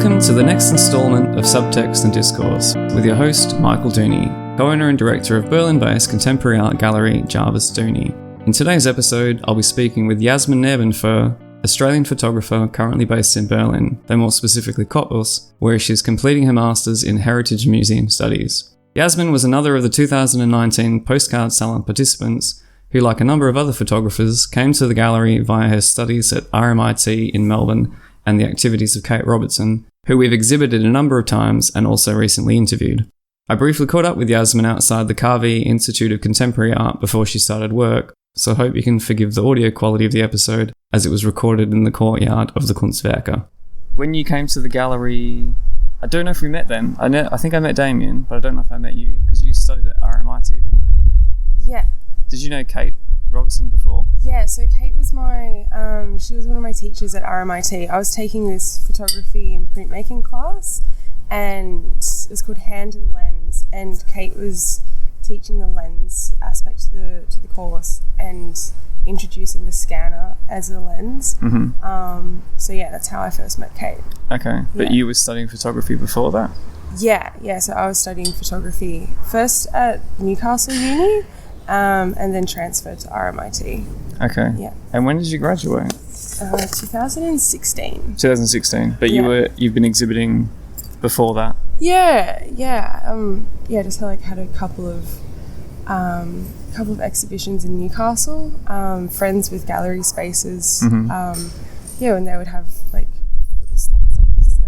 Welcome to the next instalment of Subtext Discourse with your host, Michael Dooney, co-owner and director of Berlin-based contemporary art gallery Jarvis Dooney. In today's episode, I'll be speaking with Yasmin Nebenfuhr, Australian photographer currently based in Berlin, though more specifically Cottbus, where she's completing her Masters in Heritage Museum Studies. Yasmin was another of the 2019 Postcard Salon participants who, like a number of other photographers, came to the gallery via her studies at RMIT in Melbourne and the activities of Kate Robertson, who we've exhibited a number of times and also recently interviewed. I briefly caught up with Yasmin outside the Carvey Institute of Contemporary Art before she started work, so I hope you can forgive the audio quality of the episode as it was recorded in the courtyard of the Kunstwerke. When you came to the gallery, I don't know if we met then. I think I met Damien, but I don't know if I met you, because you studied at RMIT, didn't you? Yeah. Did you know Kate Robertson before? Yeah, so Kate was she was one of my teachers at RMIT. I was taking this photography and printmaking class, and it was called Hand and Lens, and Kate was teaching the lens aspect to the course and introducing the scanner as a lens. Mm-hmm. So yeah, that's how I first met Kate. Okay, but you were studying photography before that? Yeah, so I was studying photography first at Newcastle Uni, and then transferred to RMIT. Okay. Yeah. And when did you graduate? 2016. 2016. But you've been exhibiting before that? Yeah. Just had a couple of exhibitions in Newcastle. Friends with gallery spaces. Mm-hmm. When they would have like little slots, I would just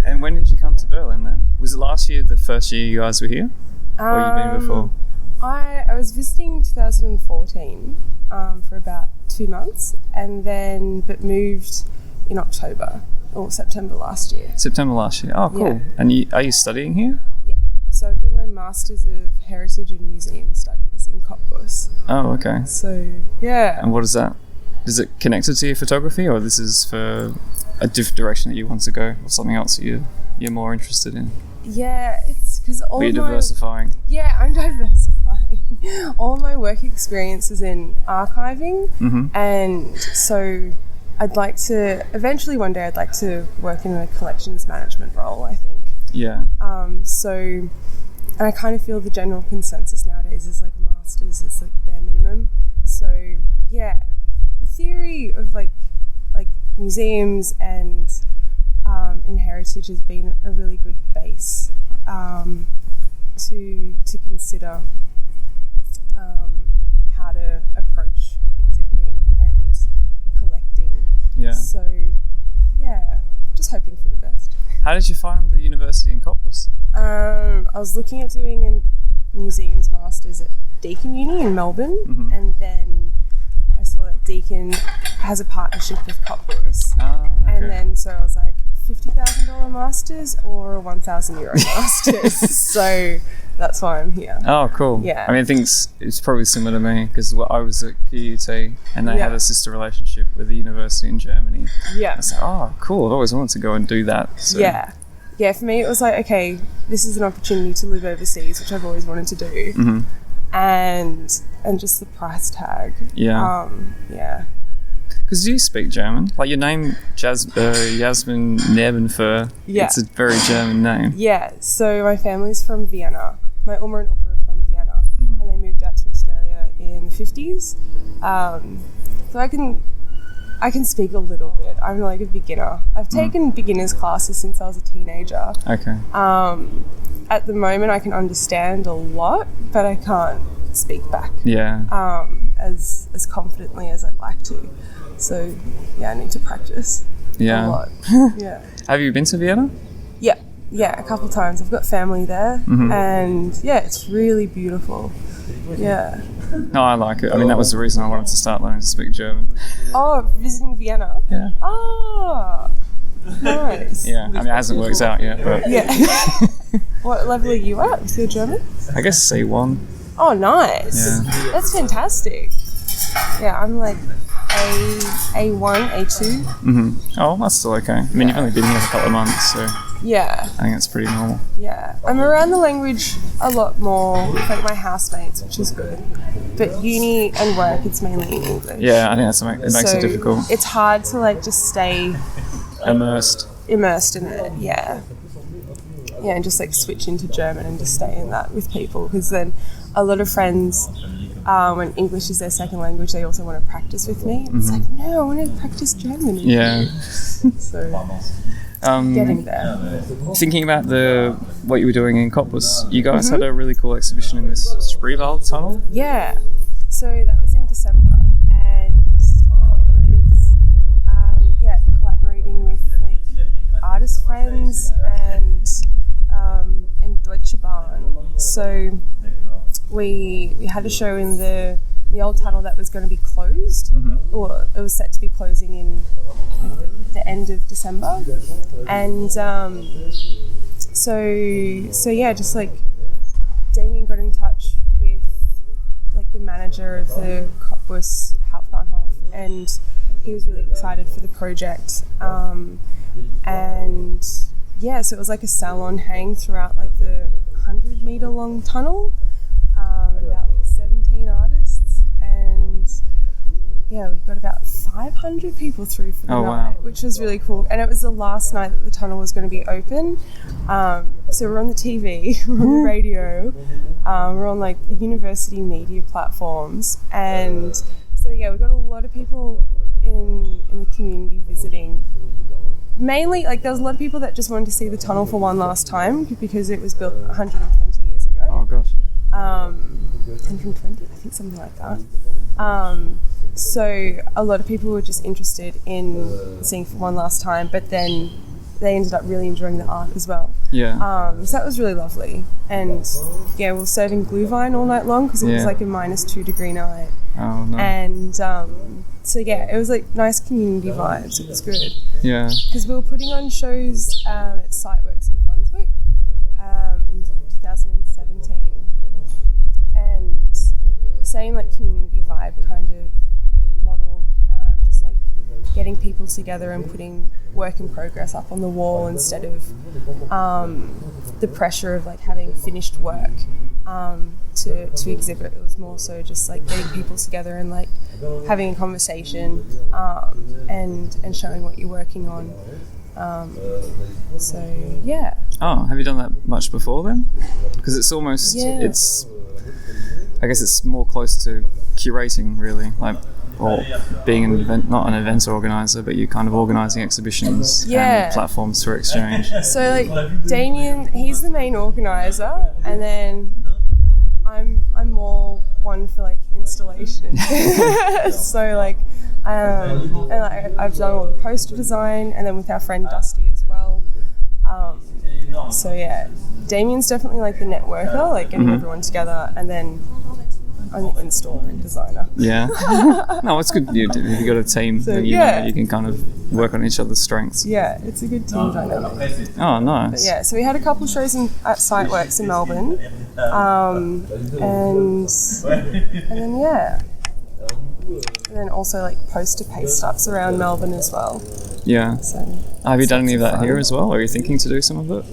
And when did you come to Berlin then? Was it last year, the first year you guys were here? Or you been before? I was visiting 2014 for about 2 months, but moved in October or September last year. September last year. Oh, cool. Yeah. And are you studying here? Yeah. So I'm doing my Masters of Heritage and Museum Studies in Cottbus. Oh, okay. So, yeah. And what is that? Is it connected to your photography, or this is for a different direction that you want to go, or something else that you're more interested in? Yeah, it's because all you're diversifying. Yeah, I'm diversifying. All of my work experience is in archiving, and so I'd like to eventually one day work in a collections management role, I think. Yeah. And I kind of feel the general consensus nowadays is like a master's is like bare minimum. So yeah, the theory of like museums and heritage has been a really good base to consider how to approach exhibiting and collecting. Yeah. So yeah, just hoping for the best. How did you find the university in Cottbus? I was looking at doing a museums masters at Deakin Uni in Melbourne, and then I saw that Deakin has a partnership with Cottbus, okay. and then so I was like, $50,000 masters or a €1,000 masters. So that's why I'm here. Oh, cool. Yeah. I mean, I think it's probably similar to me, because I was at QUT and they had a sister relationship with the university in Germany. Yeah. I was like, oh, cool. I've always wanted to go and do that. So. Yeah. Yeah, for me it was like, okay, this is an opportunity to live overseas, which I've always wanted to do. Mm-hmm. And just the price tag. Yeah. Yeah. Because you speak German. Like your name, Yasmin Nebenfuhr. Yeah. It's a very German name. Yeah. So my family's from Vienna. My Oma and Opa are from Vienna, and they moved out to Australia in the 50s. So I can speak a little bit. I'm like a beginner. I've taken beginners classes since I was a teenager. Okay. At the moment, I can understand a lot, but I can't speak back. Yeah. As confidently as I'd like to. So yeah, I need to practice a lot. Yeah. Have you been to Vienna? Yeah, a couple times. I've got family there, and yeah, it's really beautiful. Yeah. No, I like it. I mean, that was the reason I wanted to start learning to speak German. Oh, visiting Vienna? Yeah. Oh, nice. Yeah, I mean, it hasn't worked out yet, but... Yeah. What level are you at with your German? I guess C1. Oh, nice. Yeah. That's fantastic. Yeah, I'm like A1, A2. Oh, that's still okay. I mean, you've only been here for a couple of months, so... Yeah. I think that's pretty normal. Yeah. I'm around the language a lot more with like my housemates, which is good. But uni and work, it's mainly in English. Yeah, I think it makes it difficult. It's hard to like just stay immersed in it, yeah. Yeah, and just like switch into German and just stay in that with people, because then a lot of friends, when English is their second language, they also want to practice with me. And it's like, no, I want to practice German. Yeah. So getting there. Thinking about what you were doing in Cottbus, you guys had a really cool exhibition in this SPREEWALDTUNNel. Yeah. So that was in December, and it was collaborating with like artist friends and Deutsche Bahn. So we had a show in the old tunnel that was going to be closed, or it was set to be closing in the end of December, and so yeah, just like Damien got in touch with like the manager of the Cottbus Hauptbahnhof, and he was really excited for the project, and yeah, so it was like a salon hang throughout like the 100-meter long tunnel, about like 17 artists, and yeah, we got about 500 people through for the night, which was really cool. And it was the last night that the tunnel was going to be open. So we're on the TV, we're on the radio, we're on like the university media platforms, and so yeah, we got a lot of people in the community visiting. Mainly, like there was a lot of people that just wanted to see the tunnel for one last time because it was built 120 years ago. Oh gosh. 120, I think, something like that. So a lot of people were just interested in seeing for one last time, but then they ended up really enjoying the art as well. Yeah. So that was really lovely. And yeah, we were serving Glühwein all night long because it was like a -2 degree night. Oh no. And so yeah, it was like nice community vibes. It was good. Yeah. Because we were putting on shows at Siteworks in Brunswick in 2017, and same like community vibe kind of model, just like getting people together and putting work in progress up on the wall instead of the pressure of like having finished work to exhibit. It was more so just like getting people together and like having a conversation and showing what you're working on. So yeah. Oh, have you done that much before then? Because it's almost I guess it's more close to curating, really, like, or being an event, not an event organizer, but you're kind of organising exhibitions and platforms for exchange. So like Damien, he's the main organizer, and then I'm more one for like installation. So like, and like, I've done all the poster design, and then with our friend Dusty as well. So yeah, Damien's definitely like the networker, like getting everyone together, and then I'm the installer and designer. Yeah. No, it's good. If you've got a team, so, then you know you can kind of work on each other's strengths. Yeah, it's a good team dynamic. Oh, nice. But yeah, so we had a couple of shows at Siteworks in Melbourne, and then yeah. And then also like poster paste ups around Melbourne as well. Yeah. So have you done any of that here as well? Or are you thinking to do some of it?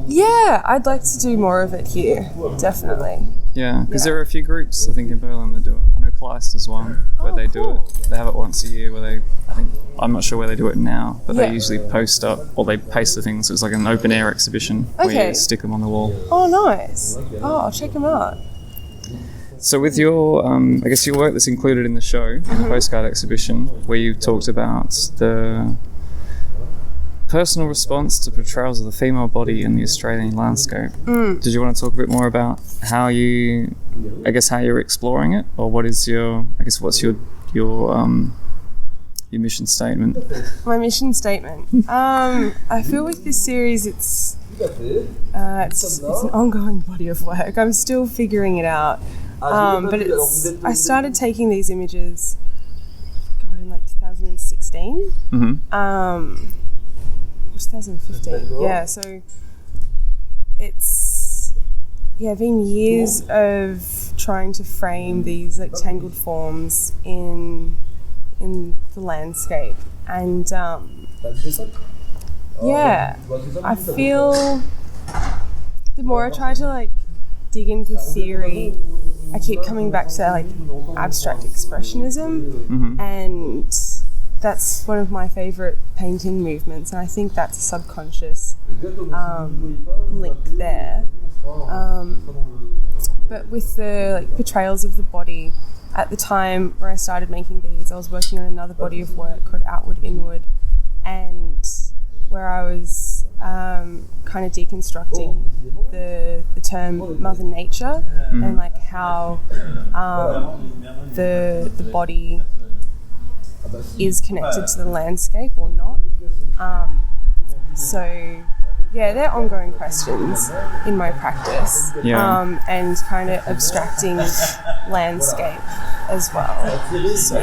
Yeah, I'd like to do more of it here, definitely. Yeah, because there are a few groups, I think, in Berlin that do it. I know Kleist is one where they do it. They have it once a year where I'm not sure where they do it now, but they usually post up, or they paste the things. It's like an open air exhibition where you stick them on the wall. Oh, nice. Oh, I'll check them out. So with your, I guess your work that's included in the show, in the postcard exhibition, where you talked about the personal response to portrayals of the female body in the Australian landscape. Did you want to talk a bit more about how you're exploring it, or what's your mission statement? My mission statement. I feel with this series, it's an ongoing body of work. I'm still figuring it out. But I started taking these images, in like 2016. 2015. Yeah, so it's been years of trying to frame these like tangled forms in the landscape, and Yeah, I feel the more I try to like dig into theory, I keep coming back to like abstract expressionism, and that's one of my favourite painting movements, and I think that's a subconscious link there. But with the like portrayals of the body, at the time where I started making these, I was working on another body of work called Outward Inward, and where I was kind of deconstructing the term Mother Nature and like how the body is connected to the landscape or not. So yeah, they're ongoing questions in my practice, and kind of abstracting landscape as well. So,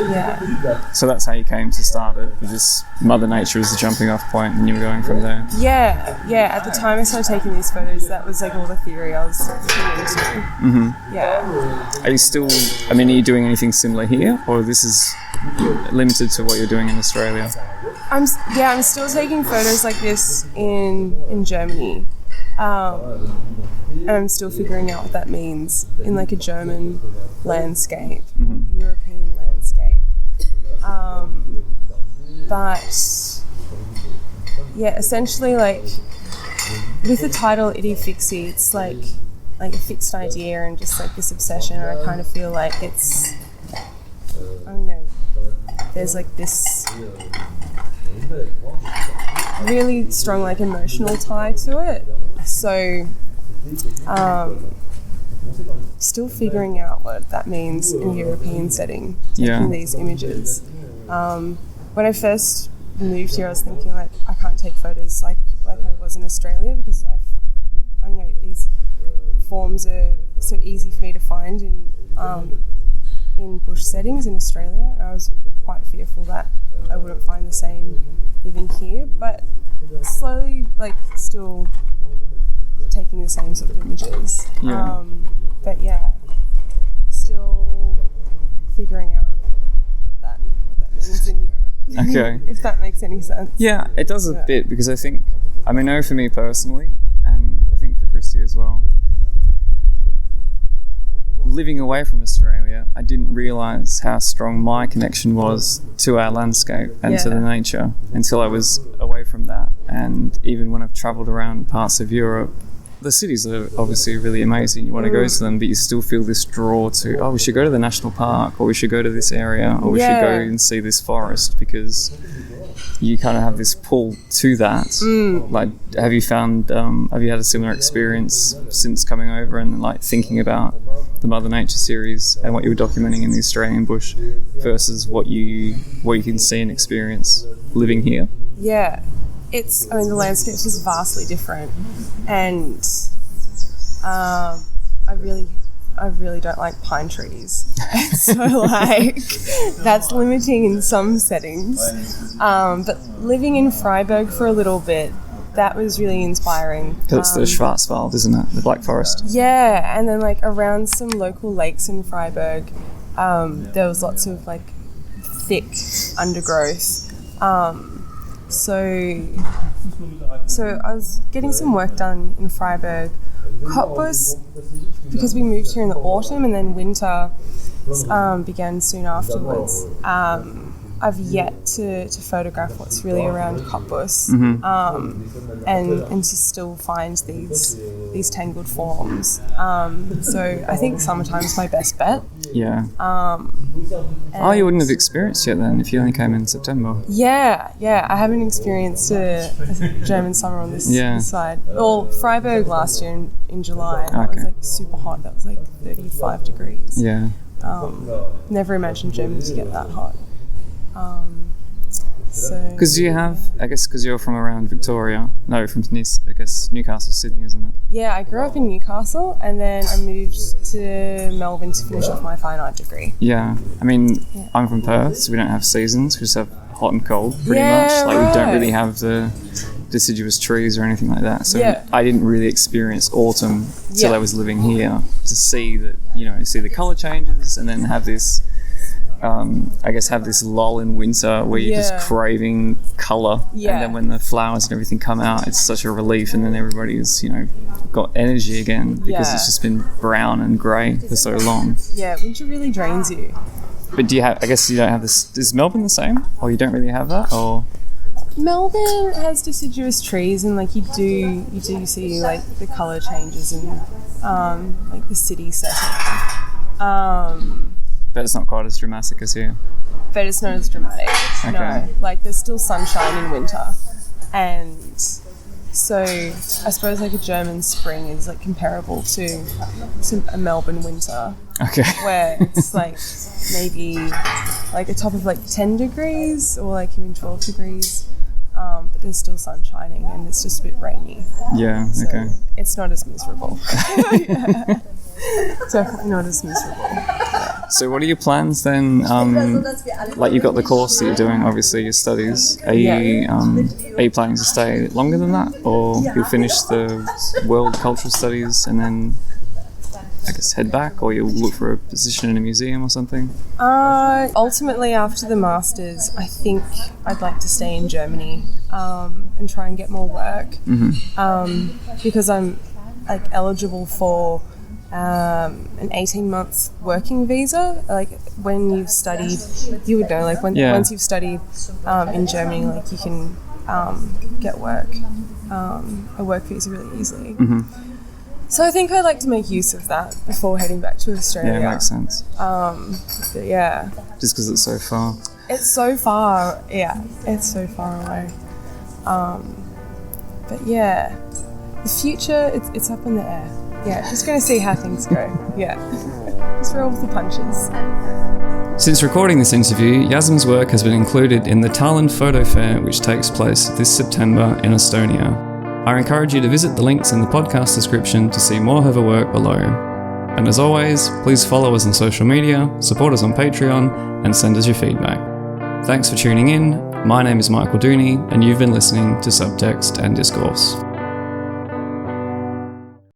yeah. So that's how you came to start it, with this Mother Nature as the jumping off point, and you were going from there? Yeah. At the time I started taking these photos, that was like all the theory I was looking into. Yeah. Are you still, I mean, are you doing anything similar here, or this is limited to what you're doing in Australia? I'm still taking photos like this in Germany. And I'm still figuring out what that means in like a German landscape, European landscape. But yeah, essentially like with the title Itty Fixie, it's like a fixed idea and just like this obsession, and I kind of feel like it's, I don't know, there's like this really strong like emotional tie to it. So still figuring out what that means in a European setting, taking these images. When I first moved here, I was thinking like I can't take photos like I was in Australia, because I don't know, these forms are so easy for me to find in bush settings in Australia, and I was quite fearful that I wouldn't find the same living here, but slowly like still taking the same sort of images. But yeah, still figuring out what that means in Europe. Okay. If that makes any sense. Yeah, it does a bit, because I know for me personally, and I think for Christy as well, living away from Australia, I didn't realise how strong my connection was to our landscape and to the nature until I was away from that. And even when I've travelled around parts of Europe, the cities are obviously really amazing. You want to go to them, but you still feel this draw to, oh, we should go to the national park, or we should go to this area, or we should go and see this forest, because you kind of have this pull to that. Like, have you had a similar experience since coming over and like thinking about the Mother Nature series and what you were documenting in the Australian bush versus what you can see and experience living here? Yeah. The landscape is just vastly different, and I really don't like pine trees. So like that's limiting in some settings. But living in Freiburg for a little bit, that was really inspiring. Because it's the Schwarzwald, isn't it? The Black Forest. Yeah, and then like around some local lakes in Freiburg, there was lots of like thick undergrowth. So I was getting some work done in Freiburg. Cottbus, because we moved here in the autumn and then winter began soon afterwards. I've yet to photograph what's really around Cottbus, and to still find these tangled forms. So I think summertime's my best bet. Yeah. You wouldn't have experienced yet then if you only came in September. Yeah. I haven't experienced a German summer on this side. Well, Freiburg last year in July, that was like super hot. That was like 35 degrees. Yeah. Never imagined Germany to get that hot. Because you have, I guess, because you're from around Victoria. No, from Newcastle, Sydney, isn't it? Yeah, I grew up in Newcastle, and then I moved to Melbourne to finish off my fine art degree. Yeah, I mean, I'm from Perth, so we don't have seasons. We just have hot and cold, pretty much. Like we don't really have the deciduous trees or anything like that. So I didn't really experience autumn till I was living here to see that, see the colour changes, and then have this I guess, have this lull in winter where you're just craving colour. Yeah. And then when the flowers and everything come out, it's such a relief. And then everybody's, got energy again because it's just been brown and grey for so long. Yeah, winter really drains you. But I guess you don't have this, is Melbourne the same? Or you don't really have that? Or Melbourne has deciduous trees, and like you do see like the colour changes and like the city setting. But it's not quite as dramatic as here. But it's not as dramatic. Okay. No, like there's still sunshine in winter, and so I suppose like a German spring is like comparable to a Melbourne winter. Okay. Where it's like maybe like a top of like 10 degrees or like even 12 degrees, but there's still sun shining and it's just a bit rainy. Yeah. So okay. it's not as miserable. Yeah. Definitely not as miserable. Yeah. So what are your plans then? Like you've got the course that you're doing, obviously your studies. Are you planning to stay longer than that, or you'll finish the World Cultural Studies and then I guess head back, or you'll look for a position in a museum or something? Ultimately, after the Masters, I think I'd like to stay in Germany and try and get more work, because I'm like eligible for an 18-month working visa. Like when you've studied, you would know. Like once you've studied in Germany, like you can get a work visa really easily. Mm-hmm. So I think I'd like to make use of that before heading back to Australia. Yeah, makes sense. But yeah. Just because it's so far. It's so far. Yeah, it's so far away. But yeah, the future, it's up in the air. Yeah, just going to see how things go. Yeah, just roll with the punches. Since recording this interview, Yasmin's work has been included in the TALLINN photo fair, which takes place this September in Estonia. I encourage you to visit the links in the podcast description to see more of her work below. And as always, please follow us on social media, support us on Patreon, and send us your feedback. Thanks for tuning in. My name is Michael Dooney, and you've been listening to Subtext and Discourse.